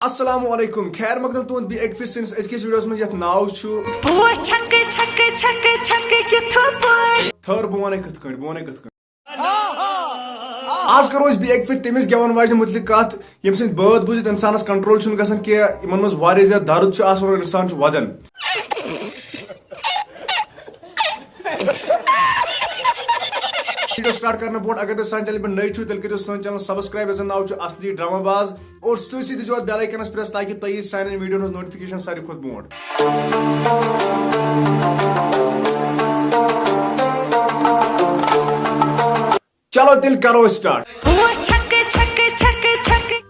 अस्सलामुअलैकुम खैर मकदम तुम भी एक फिर सिंस इसके वीडियोस में यत नाव छु थर बोने कथ आज करो भी एक फिर तमिस गेवन वाजन मुतलिक कत यम सिंद बात बुझित इंसानस कंट्रोल छुन गसन के इमन मज वारे ज्यादा दर्द छु आसन और इंसान छु वदन वीडियो स्टार्ट करने बोट अगर सान चैनल पर नई छु तेल के सान चैनल सब्सक्राइब एज नाउ छु असली ड्रामा बाज और सुसी दिजो बेल आइकन प्रेस ताकि तई सान वीडियो नोटिफिकेशन सारी खुद बोट चलो दिल करो स्टार्ट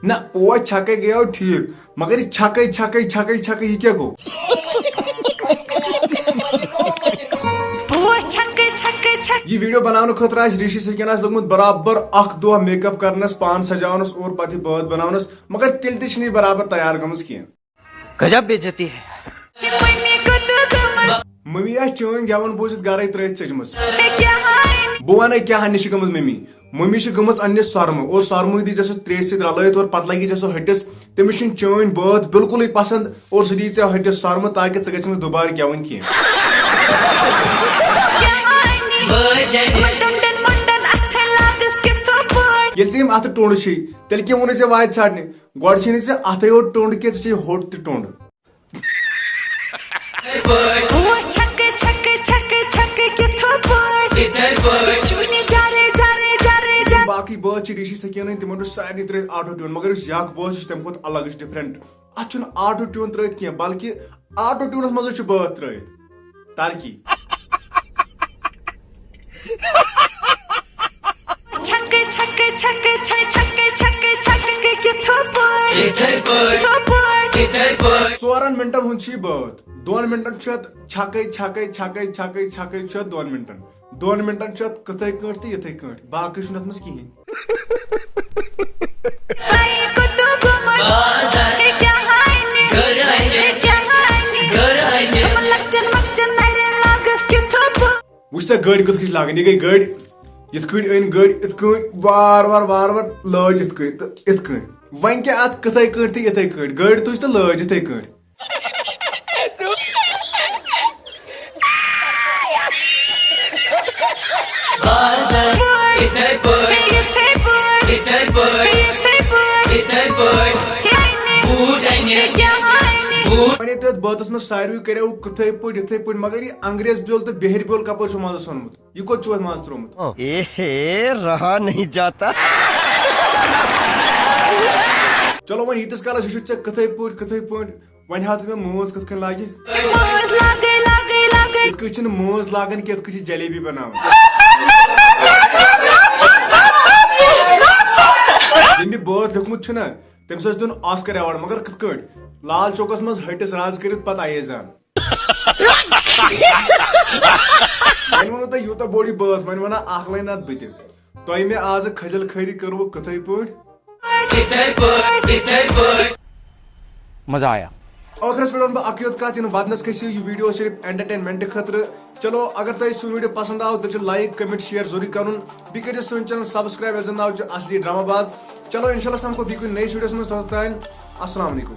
ना वो छक्के गया ठीक मगर छक्के ये क्या गो ये वीडियो बनाने खतर ऋषि सकिन लोगमुत बराबर अख दो मेकअप करनस पान सजावनस और पति बात बनावनस मगर तिल तह बराबर तैयार गमस कह गजब बेइज्जती है मम्मी चन गेवन बोजित गर त्र चजमस बह वन क्या नश गमज मम्मी गमज अन्न सरम और सरम दी सह त्रेस सत रलत और पत लगी सह हटिस तमिस चन बात बिल्कुल पसंद और सह दी हटिस सरम ताकि ग दोबारा गेवन कह यम अथ टोंड तेल क्या वोन वाद ाड़ने गोड अथ योट टोंड के होट त टोंड बाकी बात ऋषि सकिन तिमन सारे त्र ऑटो ट्यून मगर यक बात तम खुद अलग डिफरेंट अत ऑटो ट्यून त्र कह बल्कि ऑटो ट्यूनस मज बात त्र तरकी चोरन मिनटन हुन बात 2 मिनटन छक्के 2 मिनटन 2 मिनटन कथे कट तो ये कट बाकी मज कहें वुच गाड़ी कत लागान ये गई गाड़ी ये अन गाड़ी इत वार लाज इत वन क्या अत कथे कट तो ये कट गाड़ी तुझ तो लाज इथे कट बात में सारे करो कथे पे मगर ये अंग्रेज बोल तो बेहर बोल कपर मज सोनमुत यह कोत मज त्रोमुत रहा नहीं जाता चलो वन यीतिस कालस ये कथे पे वन हाथ मे मज कथ लाग मज लागान कि जलेबी बनाव बात हेकमुत तम दिन ऑस्कर अवार्ड मगर कथ लाल चौकस मज हटिस राज कर पत आयजान वन वो तुम यूत बोड़ी बात वन वन अख लाइन अत बत तुम मे आज खजल खरी करो कथे मजा आया आखिरस पे बह अक कत इन वदनस खसो यह वीडियो सिर्फ एंटरटेनमेंट खतर चलो अगर तुम सो वीडियो पसंद आव तो लाइक कमेंट शेयर जरूर कर कर चैनल सब्सक्राइब एज नाव असली ड्रामा बाज चलो इंशाल्लाह हमको भी कोई नई वीडियोस में अस्सलाम वालेकुम।